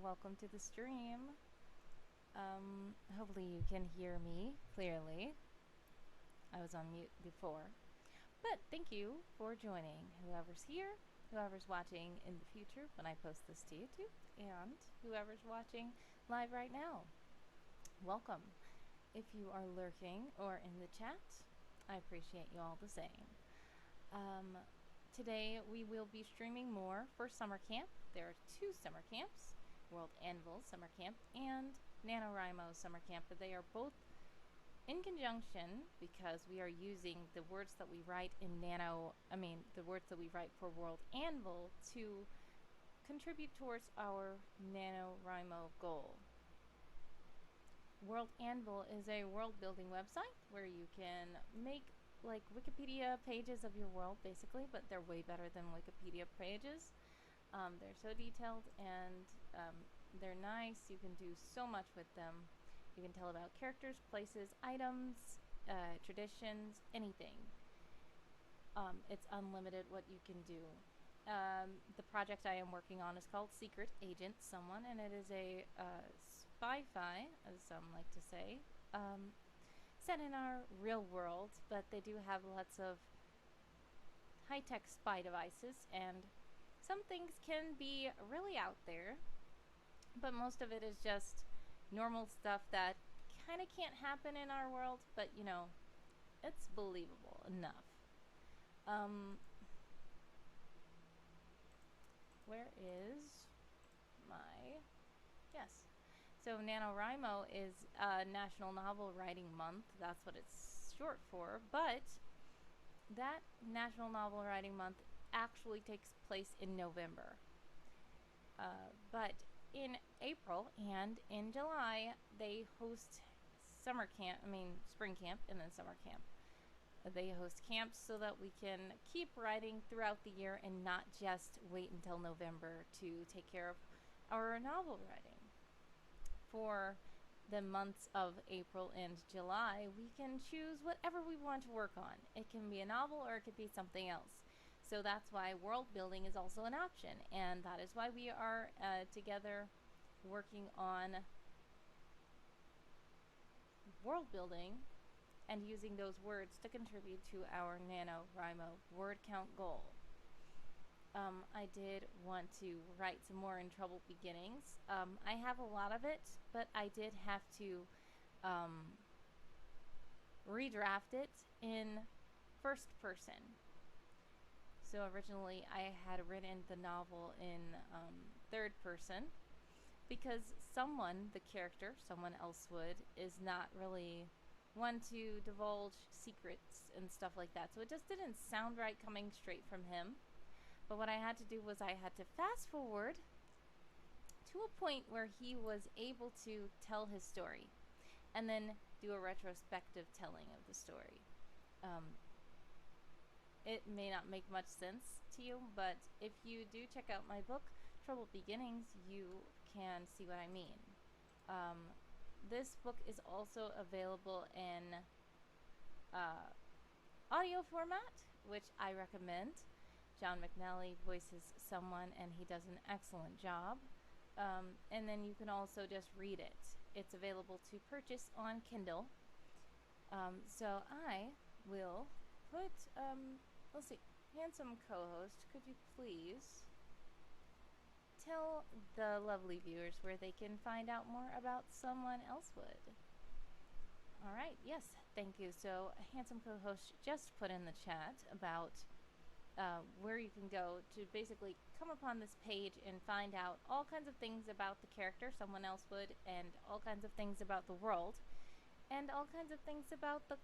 welcome to the stream. Hopefully you can hear me clearly. I was on mute before. But thank you for joining, whoever's here, whoever's watching in the future when I post this to YouTube, and whoever's watching live right now. Welcome. If you are lurking or in the chat, I appreciate you all the same. Today we will be streaming more for summer camp. There are 2 summer camps, World Anvil Summer Camp and Nanowrimo Summer Camp, but they are both in conjunction because we are using the words that we write in the words that we write for World Anvil to contribute towards our Nanowrimo goal. World Anvil is a world building website where you can make like Wikipedia pages of your world basically, but they're way better than Wikipedia pages. They're so detailed and they're nice. You can do so much with them. You can tell about characters, places, items, traditions, anything. It's unlimited what you can do. The project I am working on is called Secret Agent Someone, and it is a spy-fi, as some like to say, set in our real world, but they do have lots of high-tech spy devices, and some things can be really out there, but most of it is just normal stuff that kind of can't happen in our world, but you know, it's believable enough. Where is my... Yes. So NaNoWriMo is National Novel Writing Month. That's what it's short for. But that National Novel Writing Month actually takes place in November. But in April and in July, they host spring camp and then summer camp. They host camps so that we can keep writing throughout the year and not just wait until November to take care of our novel writing. For the months of April and July, we can choose whatever we want to work on. It can be a novel or it could be something else. So that's why world building is also an option, and that is why we are together working on world building and using those words to contribute to our NaNoWriMo word count goal. I did want to write some more in Troubled Beginnings. I have a lot of it, but I did have to redraft it in first person. So originally I had written the novel in third person because the character, someone else is not really one to divulge secrets and stuff like that. So it just didn't sound right coming straight from him. But what I had to do was I had to fast forward to a point where he was able to tell his story and then do a retrospective telling of the story. It may not make much sense to you, but if you do check out my book, Troubled Beginnings, you can see what I mean. This book is also available in audio format, which I recommend. John McNally voices someone, and he does an excellent job. And then you can also just read it. It's available to purchase on Kindle. So I will put, let's see, handsome co-host, could you please tell the lovely viewers where they can find out more about Someone Else Would? Alright, yes, thank you. So handsome co-host just put in the chat about where you can go to basically come upon this page and find out all kinds of things about the character, Someone Else Would, and all kinds of things about the world, and all kinds of things about the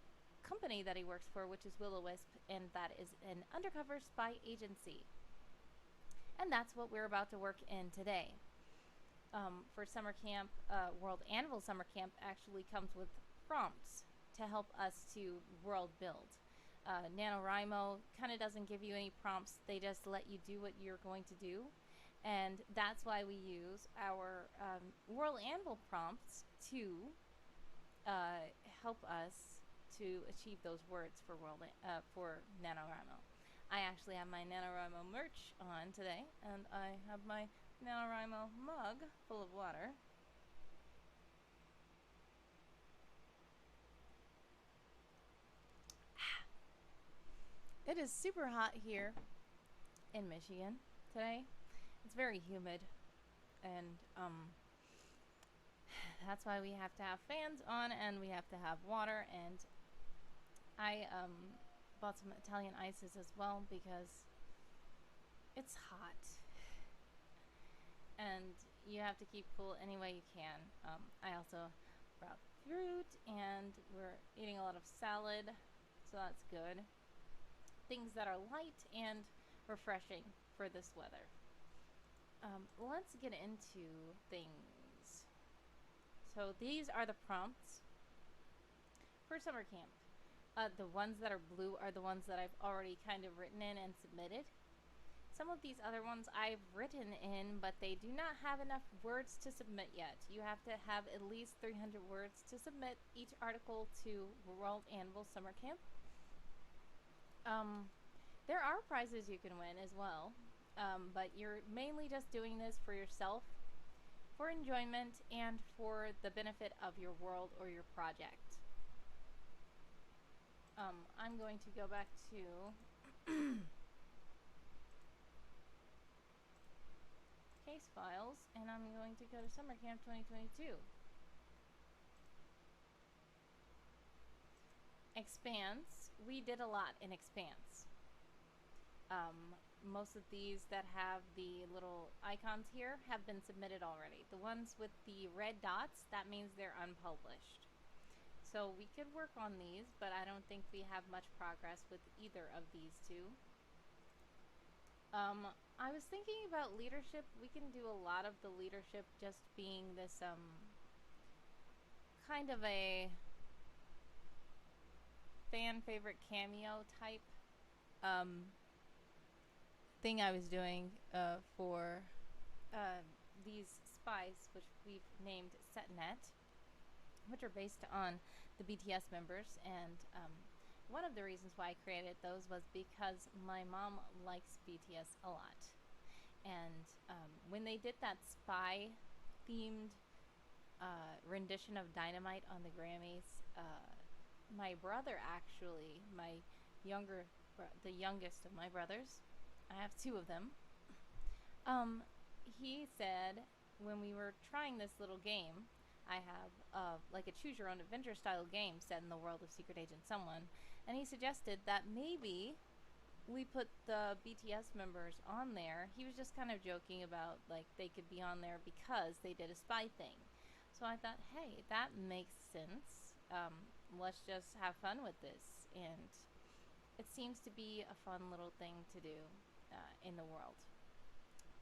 company that he works for, which is Will-O-Wisp, and that is an undercover spy agency. And that's what we're about to work in today. For summer camp, World Anvil Summer Camp actually comes with prompts to help us to world build. NaNoWriMo kind of doesn't give you any prompts. They just let you do what you're going to do. And that's why we use our World Anvil prompts to help us to achieve those words for NaNoWriMo. I actually have my NaNoWriMo merch on today, and I have my Nanowrimo mug full of water. It is super hot here in Michigan today. It's very humid, and that's why we have to have fans on and we have to have water. And I bought some Italian ices as well because it's hot and you have to keep cool any way you can. I also brought fruit and we're eating a lot of salad, so that's good. Things that are light and refreshing for this weather. Let's get into things. So these are the prompts for summer camp. The ones that are blue are the ones that I've already kind of written in and submitted. Some of these other ones I've written in, but they do not have enough words to submit yet. You have to have at least 300 words to submit each article to World Anvil Summer Camp. There are prizes you can win as well, but you're mainly just doing this for yourself, for enjoyment, and for the benefit of your world or your project. I'm going to go back to case files, and I'm going to go to Summer Camp 2022. Expanse. We did a lot in Expanse. Most of these that have the little icons here have been submitted already. The ones with the red dots, that means they're unpublished. So we could work on these, but I don't think we have much progress with either of these two. I was thinking about leadership. We can do a lot of the leadership just being this kind of a fan favorite cameo type thing I was doing for these spies, which we've named SetNet, which are based on the BTS members. And one of the reasons why I created those was because my mom likes BTS a lot. And when they did that spy themed rendition of Dynamite on the Grammys, my brother actually, the youngest of my brothers, I have two of them, he said when we were trying this little game, I have like a choose your own adventure style game set in the world of Secret Agent Someone, and he suggested that maybe we put the BTS members on there. He was just kind of joking about like they could be on there because they did a spy thing. So I thought, hey, that makes sense. Let's just have fun with this, and it seems to be a fun little thing to do in the world.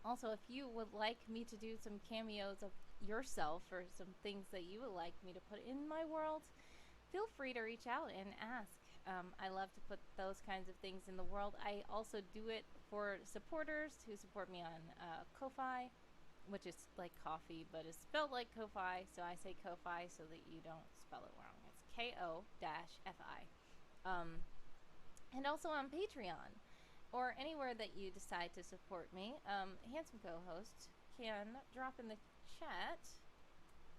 Also, if you would like me to do some cameos of yourself or some things that you would like me to put in my world, feel free to reach out and ask. I love to put those kinds of things in the world. I also do it for supporters who support me on Ko-Fi, which is like coffee, but it's spelled like Ko-Fi, so I say Ko-Fi so that you don't spell it wrong. It's Ko-Fi. And also on Patreon, or anywhere that you decide to support me. Handsome co-host can drop in the chat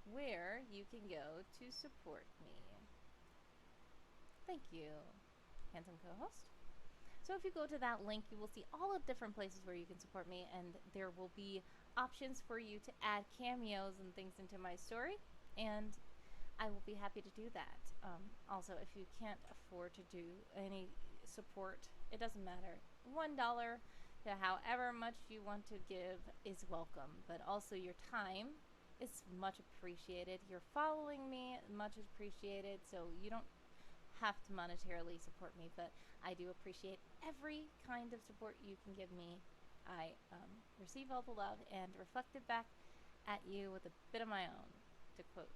where you can go to support me. Thank you, handsome co-host. So if you go to that link, you will see all the different places where you can support me, and there will be options for you to add cameos and things into my story, and I will be happy to do that. Also, if you can't afford to do any support, it doesn't matter. $1 to however much you want to give is welcome, but also your time is much appreciated. Your following me, much appreciated, so you don't have to monetarily support me, but I do appreciate every kind of support you can give me. I receive all the love and reflect it back at you with a bit of my own, to quote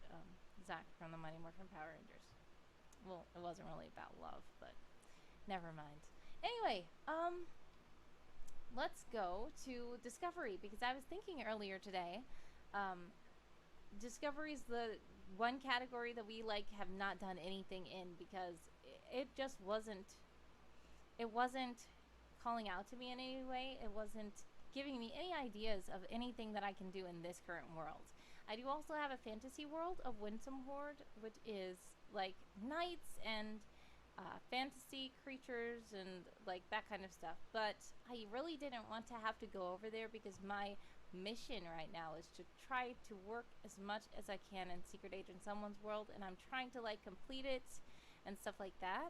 Zach from the Mighty Morphin Power Rangers. Well, it wasn't really about love, but never mind. Anyway, let's go to Discovery, because I was thinking earlier today, Discovery is the one category that we like have not done anything in, because it wasn't calling out to me in any way. It wasn't giving me any ideas of anything that I can do in this current world. I do also have a fantasy world of Winsome Horde, which is like knights and fantasy creatures and like that kind of stuff. But I really didn't want to have to go over there because my mission right now is to try to work as much as I can in Secret Agent Someone's world, and I'm trying to like complete it and stuff like that.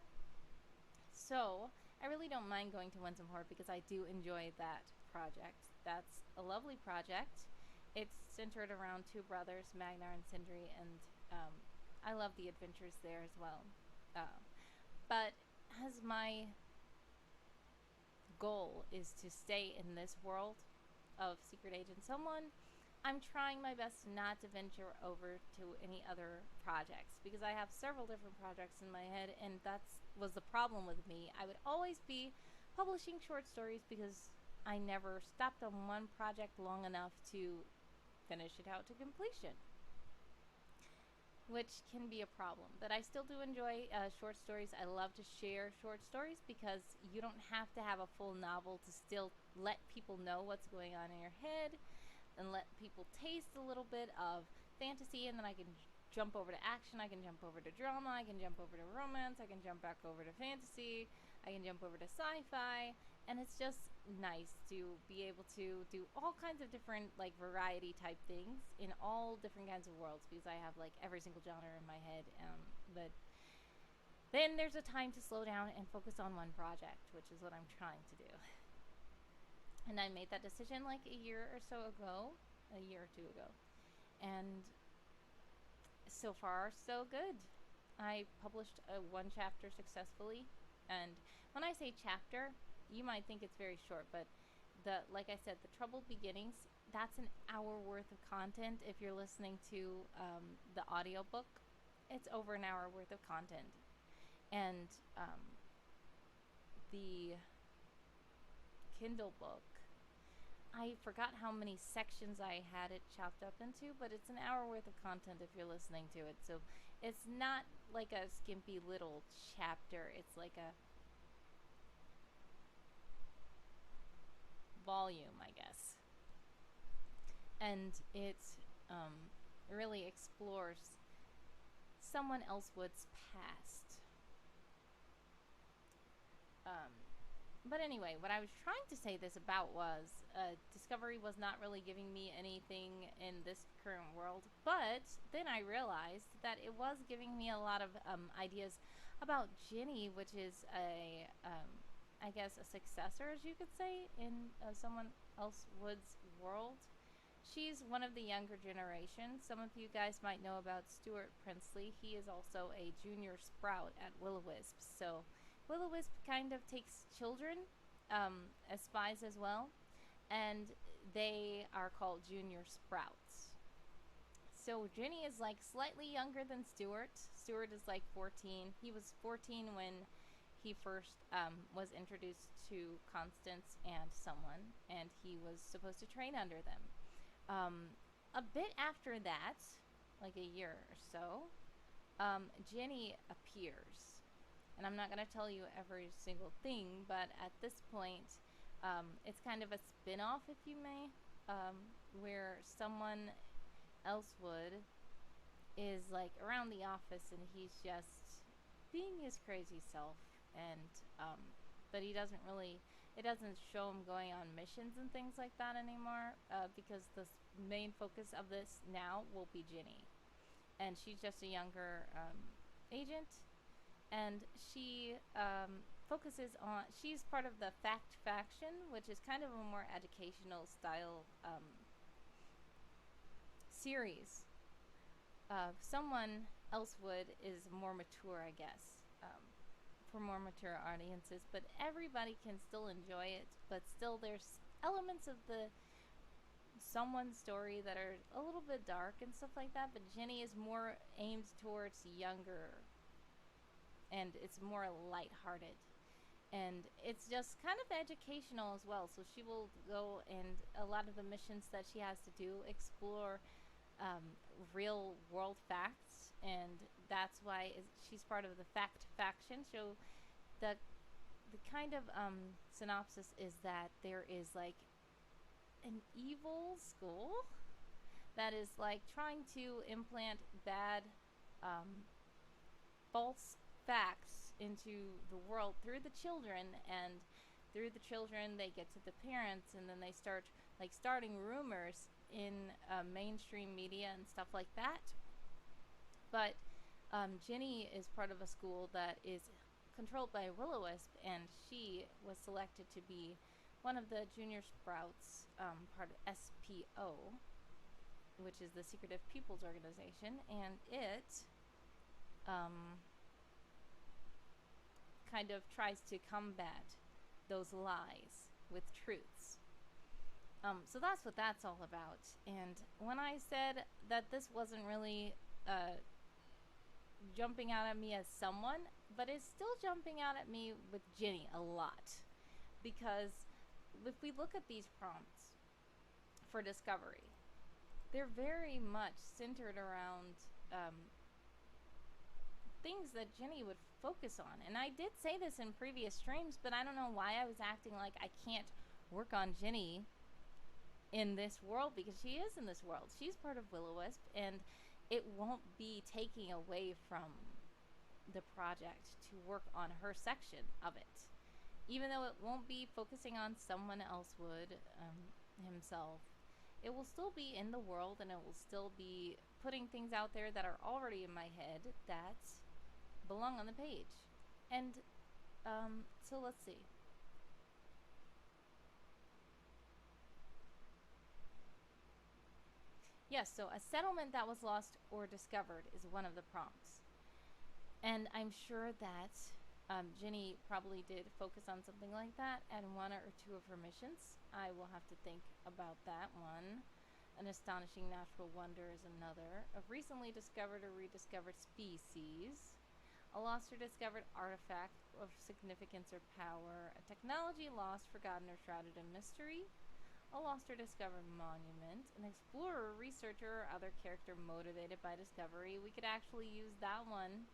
So I really don't mind going to Winsome Horde because I do enjoy that project. That's a lovely project. It's centered around two brothers, Magnar and Sindri, and I love the adventures there as well. Uh, but as my goal is to stay in this world of Secret Agent Someone, I'm trying my best not to venture over to any other projects because I have several different projects in my head, and that's was the problem with me. I would always be publishing short stories because I never stopped on one project long enough to finish it out to completion, which can be a problem. But I still do enjoy short stories. I love to share short stories because you don't have to have a full novel to still let people know what's going on in your head and let people taste a little bit of fantasy, and then I can jump over to action, I can jump over to drama, I can jump over to romance, I can jump back over to fantasy, I can jump over to sci-fi, and it's just nice to be able to do all kinds of different like variety type things in all different kinds of worlds because I have like every single genre in my head. But then there's a time to slow down and focus on one project, which is what I'm trying to do. And I made that decision like a year or so ago, a year or two ago. And so far, so good. I published one chapter successfully. And when I say chapter, you might think it's very short, but like I said, the Troubled Beginnings, that's an hour worth of content. If you're listening to the audiobook, it's over an hour worth of content. And the Kindle book, I forgot how many sections I had it chopped up into, but it's an hour worth of content if you're listening to it. So it's not like a skimpy little chapter. It's like a volume, I guess. And it really explores someone else's past. But anyway, what I was trying to say this about was Discovery was not really giving me anything in this current world, but then I realized that it was giving me a lot of ideas about Ginny, which is I guess, a successor, as you could say, in someone else Wood's world. She's one of the younger generation. Some of you guys might know about Stuart Princely. He is also a junior sprout at Will-O-Wisp, so Will-O-Wisp kind of takes children as spies as well, and they are called junior sprouts. So Ginny is like slightly younger than Stuart. Stuart is like 14. He was 14 when he first was introduced to Constance and someone, and he was supposed to train under them. A bit after that, like a year or so, Ginny appears. And I'm not going to tell you every single thing, but at this point, it's kind of a spin-off, if you may, where someone else is like around the office and he's just being his crazy self, and but he doesn't really, it doesn't show him going on missions and things like that anymore, because the main focus of this now will be Ginny, and she's just a younger agent, and she focuses on, she's part of the Fact Faction, which is kind of a more educational style series. Someone else is more mature, I guess, for more mature audiences, but everybody can still enjoy it, but still there's elements of the someone's story that are a little bit dark and stuff like that, but Ginny is more aimed towards younger, and it's more lighthearted, and it's just kind of educational as well. So she will go, and a lot of the missions that she has to do explore real world facts, and that's why she's part of the Fact Faction. So the kind of synopsis is that there is like an evil school that is like trying to implant bad, false facts into the world through the children, and through the children they get to the parents, and then they start like starting rumors in mainstream media and stuff like that. But Ginny is part of a school that is controlled by a will-o-wisp, and she was selected to be one of the junior sprouts, part of SPO, which is the Secretive People's Organization, and it kind of tries to combat those lies with truths. So that's what that's all about. And when I said that this wasn't really jumping out at me as someone, but it's still jumping out at me with Ginny a lot. Because if we look at these prompts for discovery, they're very much centered around things that Ginny would focus on. And I did say this in previous streams, but I don't know why I was acting like I can't work on Ginny in this world, because she is in this world. She's part of Will-o-wisp, and it won't be taking away from the project to work on her section of it. Even though it won't be focusing on someone else would, himself, it will still be in the world, and it will still be putting things out there that are already in my head that belong on the page. And so let's see. Yes, so a settlement that was lost or discovered is one of the prompts. And I'm sure that Ginny probably did focus on something like that at one or two of her missions. I will have to think about that one. An astonishing natural wonder is another. A recently discovered or rediscovered species. A lost or discovered artifact of significance or power. A technology lost, forgotten, or shrouded in mystery. A lost or discovered monument. An explorer, researcher, or other character motivated by discovery. We could actually use that one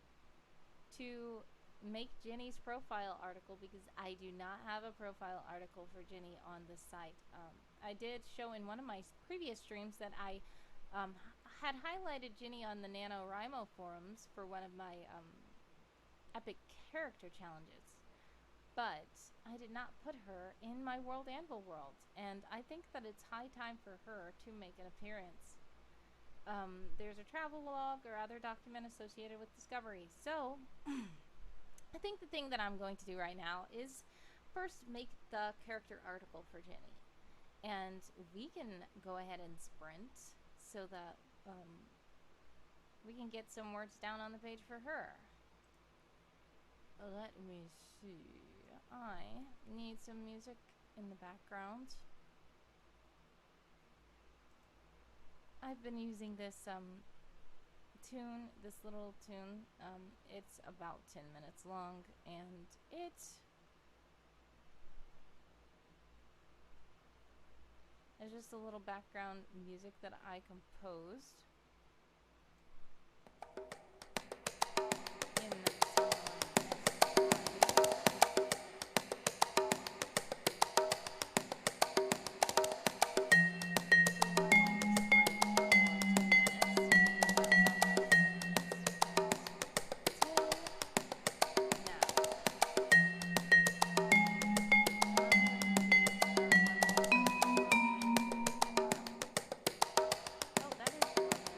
to make Ginny's profile article, because I do not have a profile article for Ginny on this site. I did show in one of my previous streams that I had highlighted Ginny on the Nanowrimo forums for one of my epic character challenges, but I did not put her in my World Anvil world, and I think that it's high time for her to make an appearance. There's a travel log or other document associated with discovery. So I think the thing that I'm going to do right now is first make the character article for Ginny, and we can go ahead and sprint so that we can get some words down on the page for her. Let me see. I need some music in the background. I've been using this tune, this little tune. It's about 10 minutes long, and it's just a little background music that I composed in Oh, that is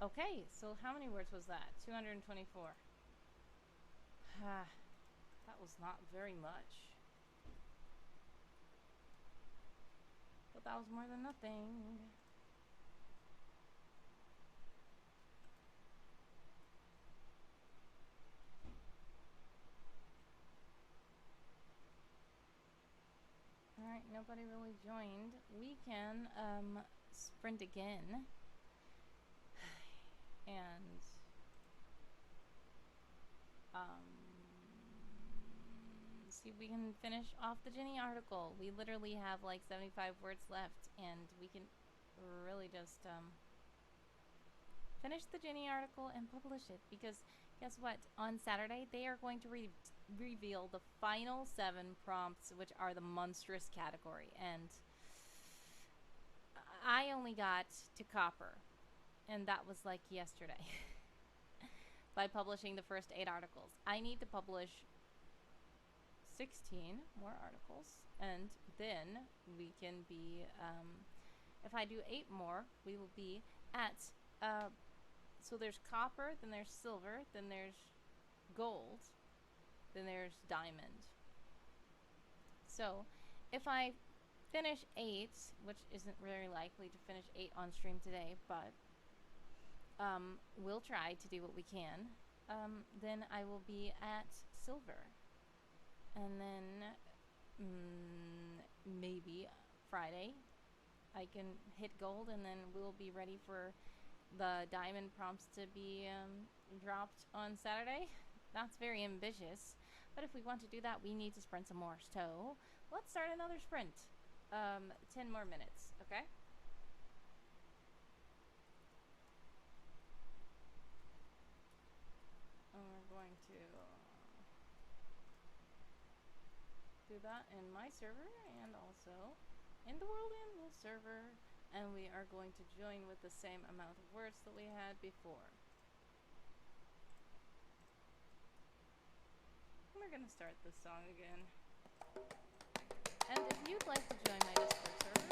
Okay, so how many words was that? 224. That was not very much. But that was more than nothing. Alright, nobody really joined. We can, sprint again. And, see if we can finish off the Ginny article. We literally have like 75 words left, and we can really just, finish the Ginny article and publish it, because guess what? On Saturday, they are going to reveal the final 7 prompts, which are the monstrous category, and I only got to copper, and that was like yesterday. By publishing the first 8 articles. I need to publish 16 more articles, and then we can be, if I do 8 more, we will be at, so there's copper, then there's silver, then there's gold, then there's diamond. So if I finish 8, which isn't very likely to finish 8 on stream today, but we'll try to do what we can, then I will be at silver, and then maybe Friday I can hit gold, and then we'll be ready for the diamond prompts to be dropped on Saturday. That's very ambitious, but if we want to do that, we need to sprint some more. So let's start another sprint. 10 more minutes, okay? And we're going to do that in my server and also in the World Animal server, and we are going to join with the same amount of words that we had before. And we're gonna start this song again. And if you'd like to join my Discord server,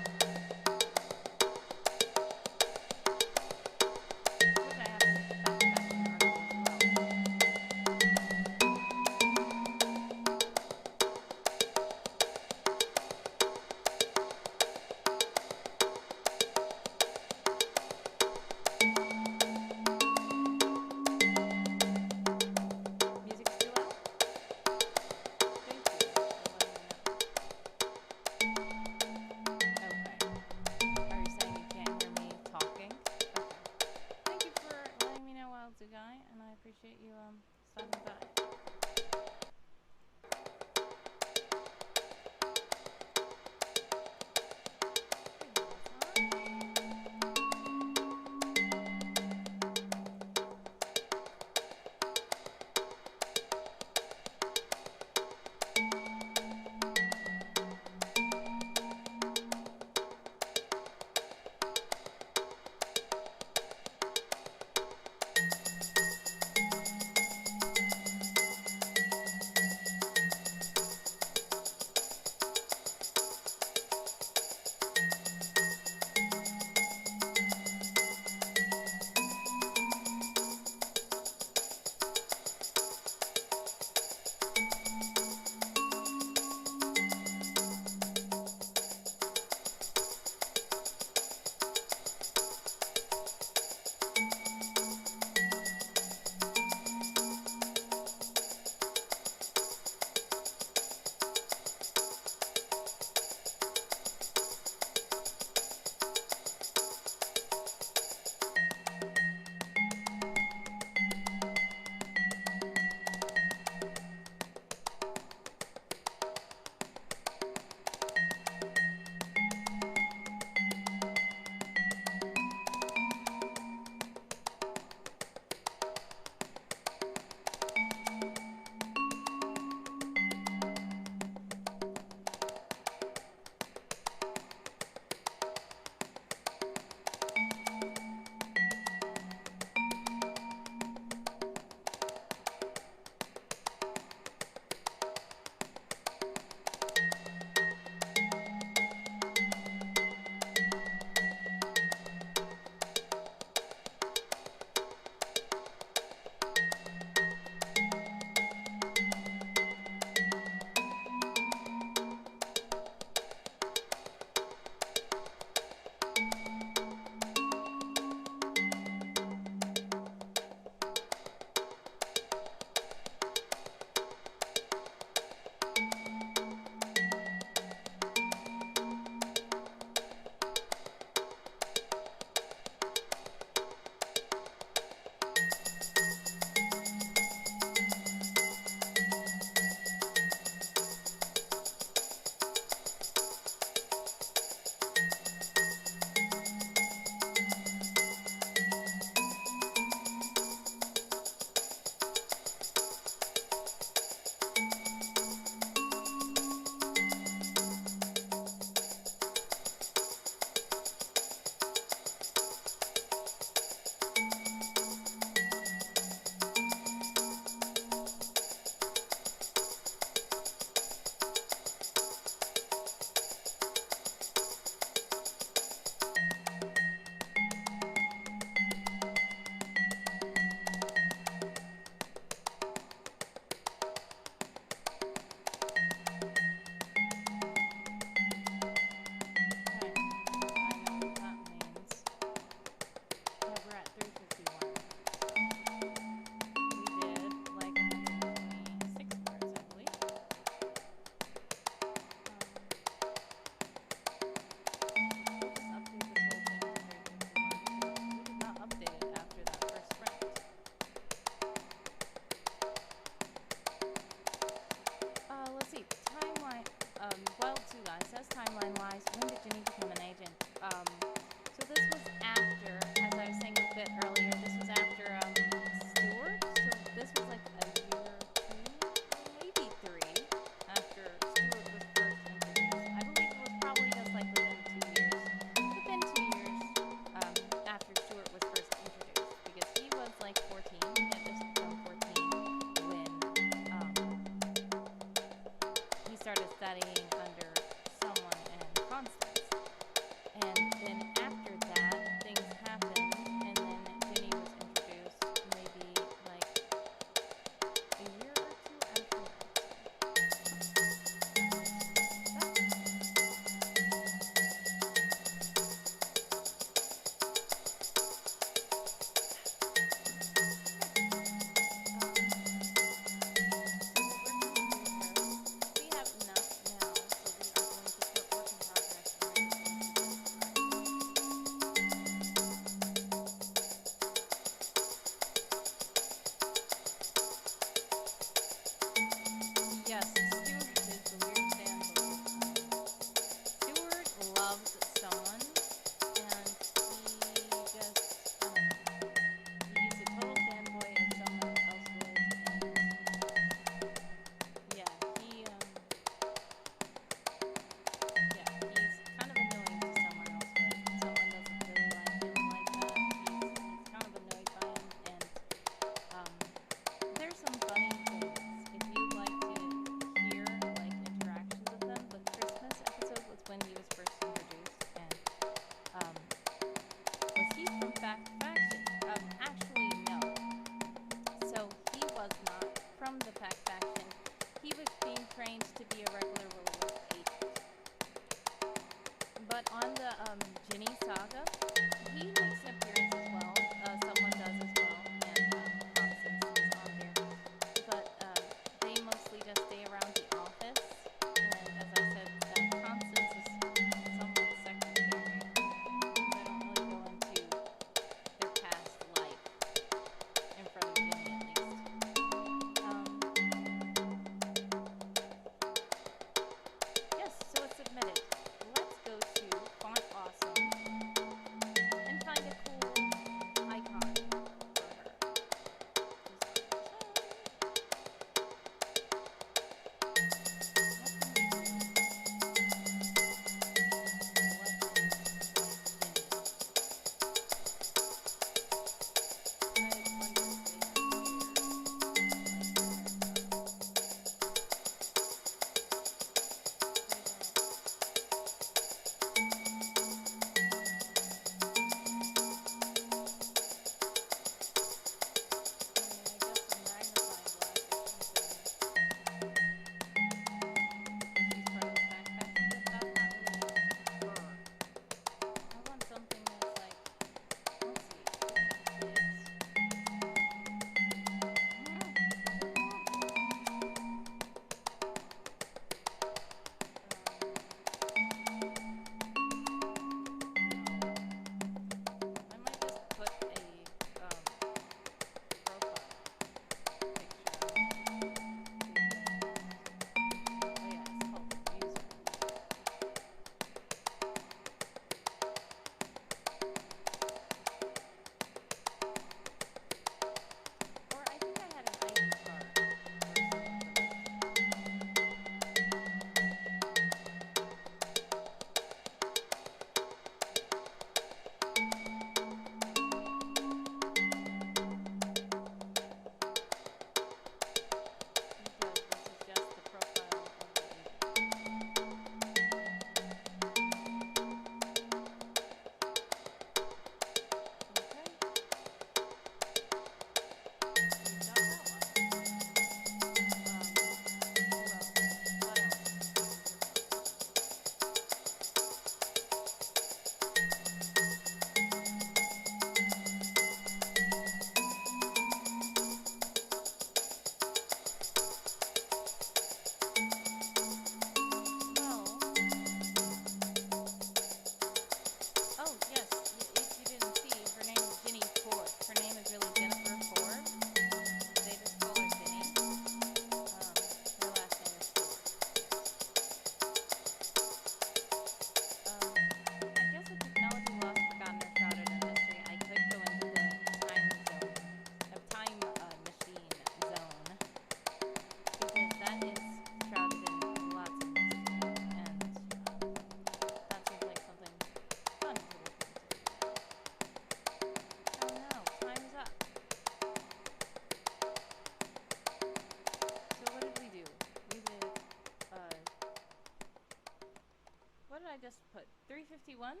I just put? 351?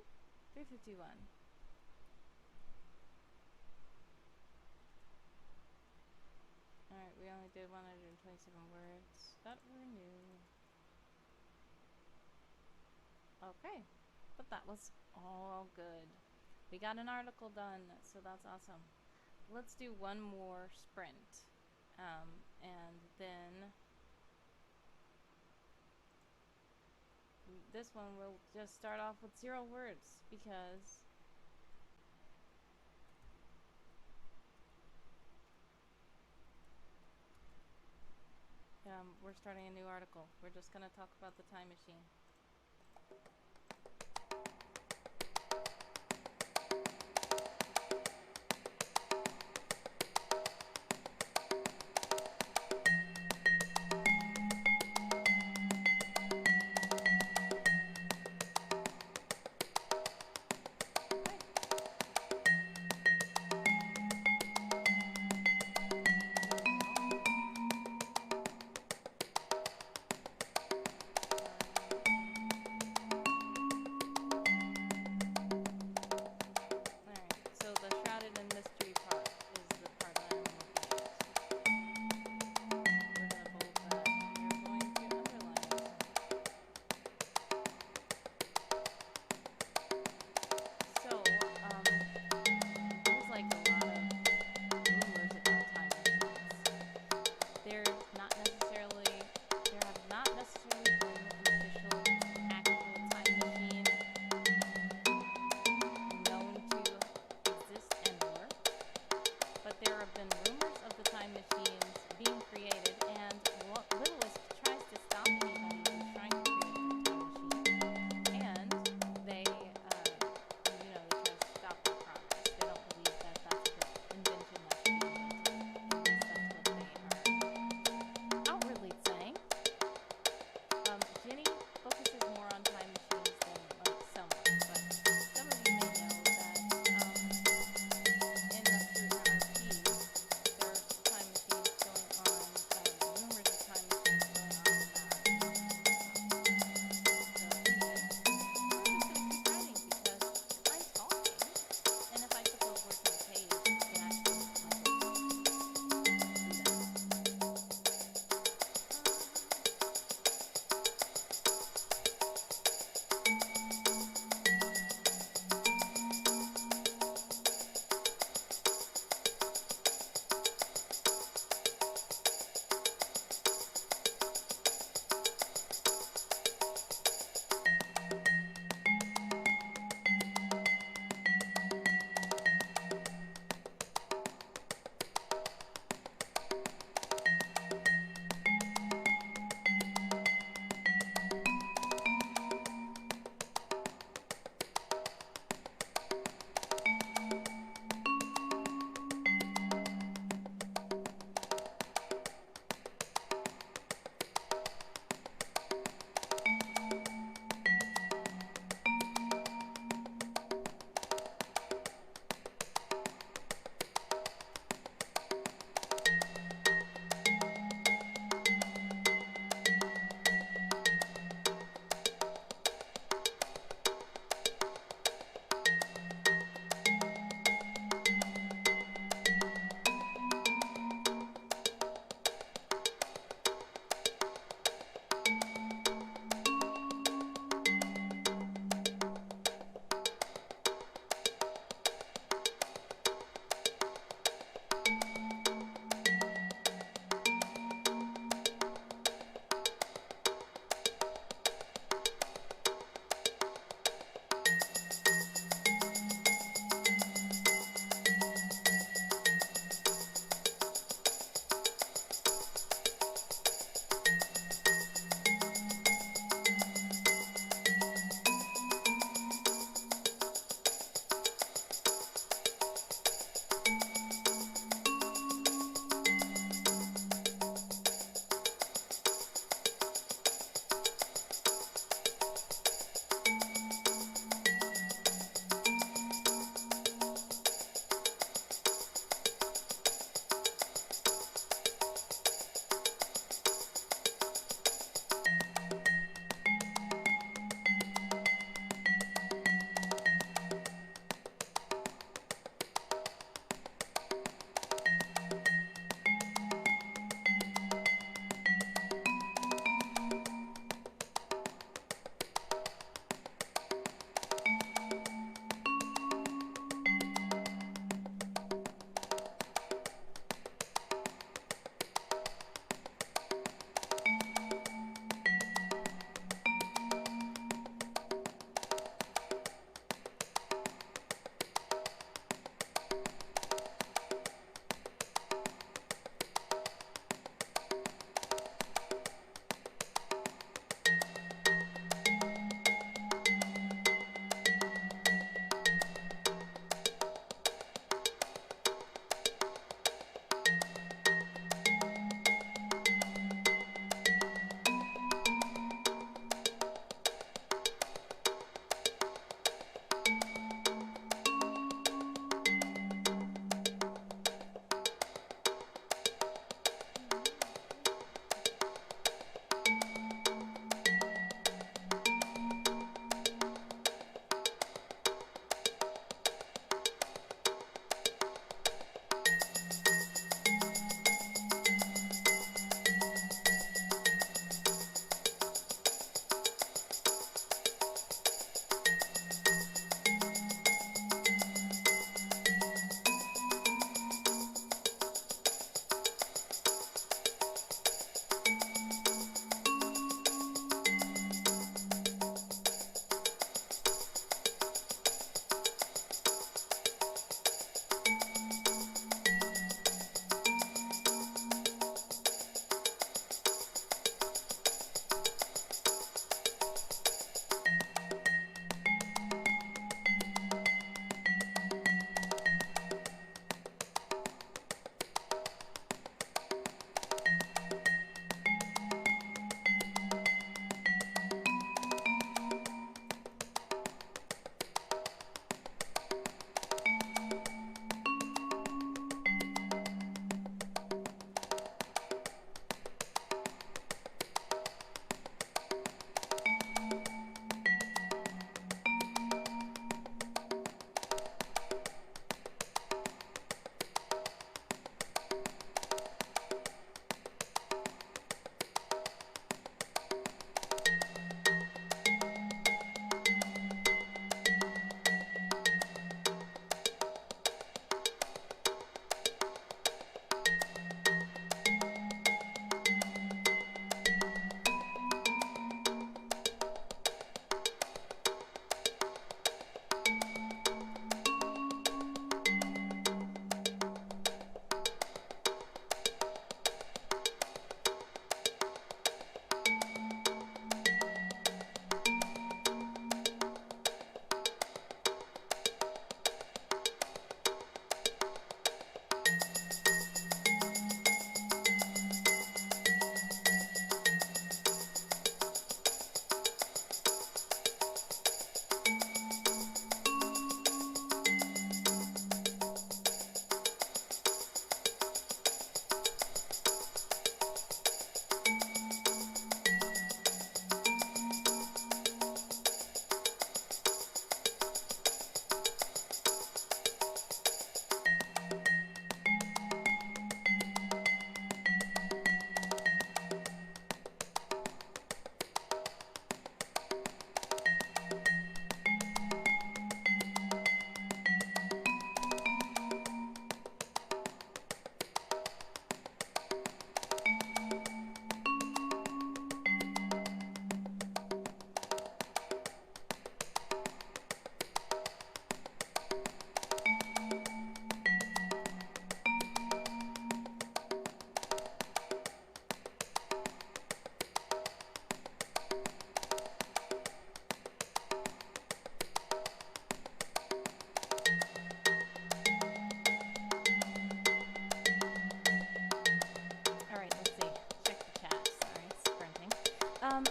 351. Alright, we only did 127 words. That were new. Okay, but that was all good. We got an article done, so that's awesome. Let's do one more sprint. And then this one we'll just start off with 0 words because we're starting a new article. We're just going to talk about the time machine.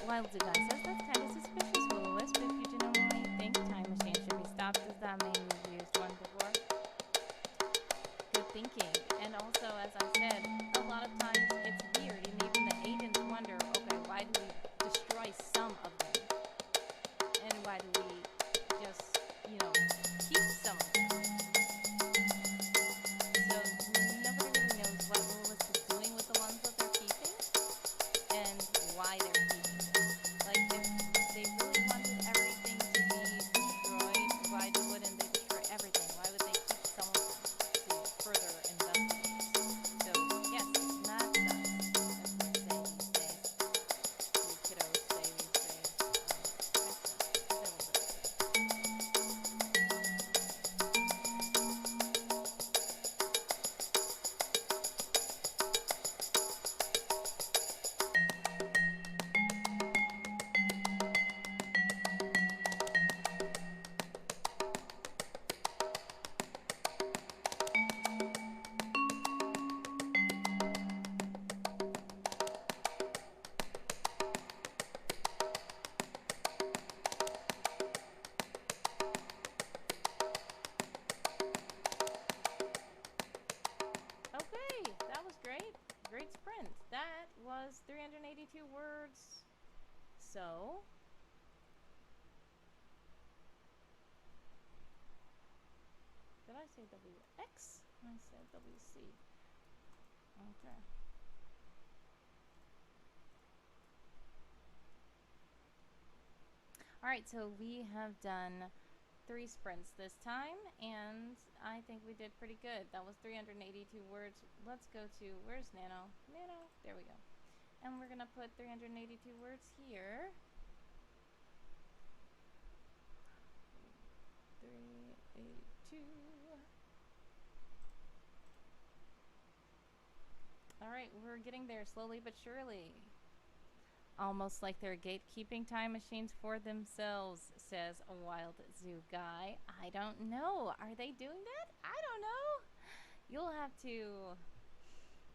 Wild Zoo Guy says, that's kind of suspicious, Will-O-Wisp. If you genuinely think Time Machine should be stopped, does that mean you've used one before? Good thinking. And also, as I said, a lot of times it's weird, and even the agents wonder, okay, why do we destroy some of them? And why do we just, you know, keep some of them? So nobody really knows what Will-O-Wisp is doing with the ones that they're keeping and why they're keeping them. Like, if they really wanted everything to be destroyed, why wouldn't they destroy everything? Why would they keep some of them to further investigate? So, yes, it's mad stuff, as we say these days. You kiddos say these days. I don't know. Okay, that was great. Great sprint. That was 382 words. So, did I say WX? I said WC. Okay. Alright, so we have done 3 sprints this time, and I think we did pretty good. That was 382 words. Let's go to, where's Nano? Nano, there we go. And we're gonna put 382 words here. 382. Alright, we're getting there slowly but surely. Almost like they're gatekeeping time machines for themselves, says a Wild Zoo Guy. I don't know. Are they doing that? I don't know. You'll have to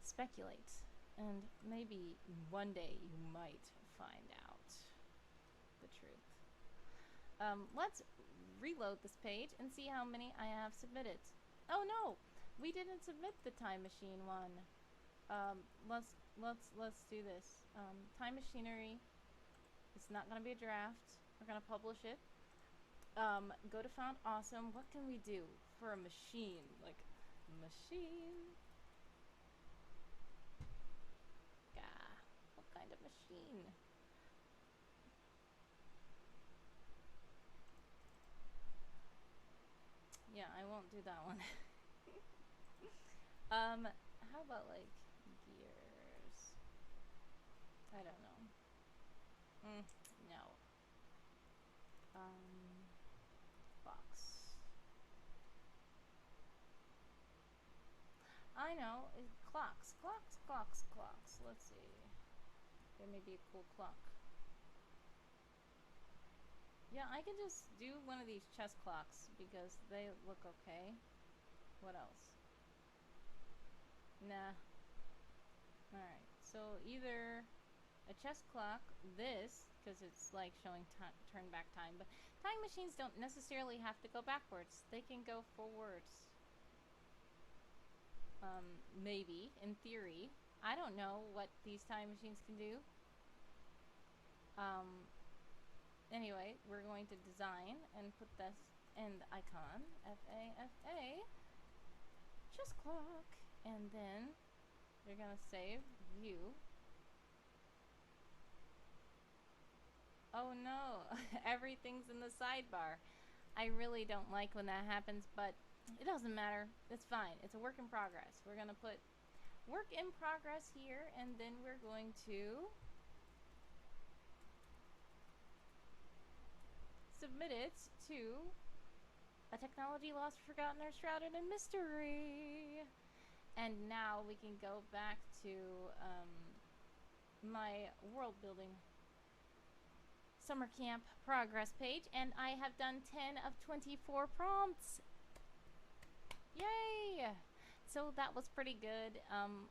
speculate. And maybe one day you might find out the truth. Let's reload this page and see how many I have submitted. Oh no, we didn't submit the time machine one. Let's do this. Time Machinery. It's not gonna be a draft. We're gonna publish it. Go to Found Awesome. What can we do for a machine? Like, machine. Gah. What kind of machine? Yeah, I won't do that one. How about like gears? I don't know. No. Box. I know. Clocks. Let's see. There may be a cool clock. Yeah, I can just do one of these chess clocks because they look okay. What else? Nah. Alright, so either a chess clock, this, because it's like showing turn back time, but time machines don't necessarily have to go backwards. They can go forwards. Maybe, in theory. I don't know what these time machines can do. Anyway, we're going to design and put this end icon, F-A-F-A, chess clock, and then you're gonna save, view. Oh no, everything's in the sidebar. I really don't like when that happens, but it doesn't matter. It's fine. It's a work in progress. We're gonna put work in progress here, and then we're going to submit it to a technology lost, forgotten, or shrouded in mystery. And now we can go back to my world building summer camp progress page, and I have done 10 of 24 prompts. Yay! So that was pretty good.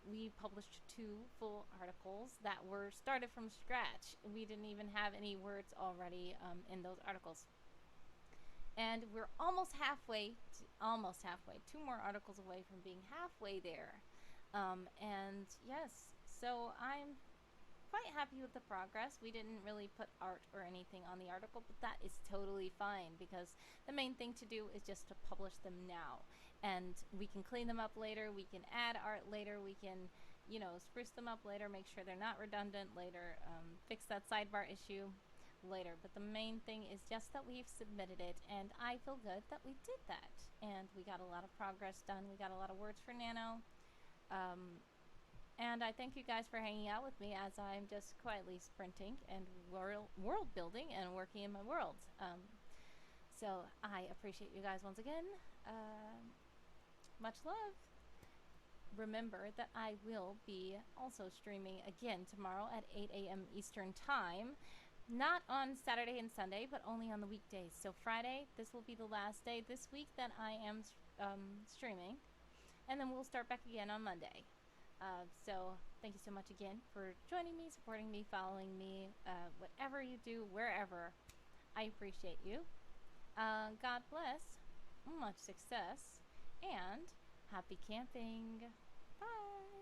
We published 2 full articles that were started from scratch. We didn't even have any words already in those articles. And we're almost halfway, almost halfway, 2 more articles away from being halfway there. And yes, so I'm quite happy with the progress. We didn't really put art or anything on the article, but that is totally fine because the main thing to do is just to publish them now. And we can clean them up later, we can add art later, we can, spruce them up later, make sure they're not redundant later, fix that sidebar issue later. But the main thing is just that we've submitted it, and I feel good that we did that. And we got a lot of progress done. We got a lot of words for Nano. And I thank you guys for hanging out with me as I'm just quietly sprinting and world building and working in my world. So I appreciate you guys once again. Much love. Remember that I will be also streaming again tomorrow at 8 a.m. Eastern Time. Not on Saturday and Sunday, but only on the weekdays. So Friday, this will be the last day this week that I am streaming. And then we'll start back again on Monday. So thank you so much again for joining me, supporting me, following me, whatever you do, wherever. I appreciate you. God bless, much success, and happy camping. Bye.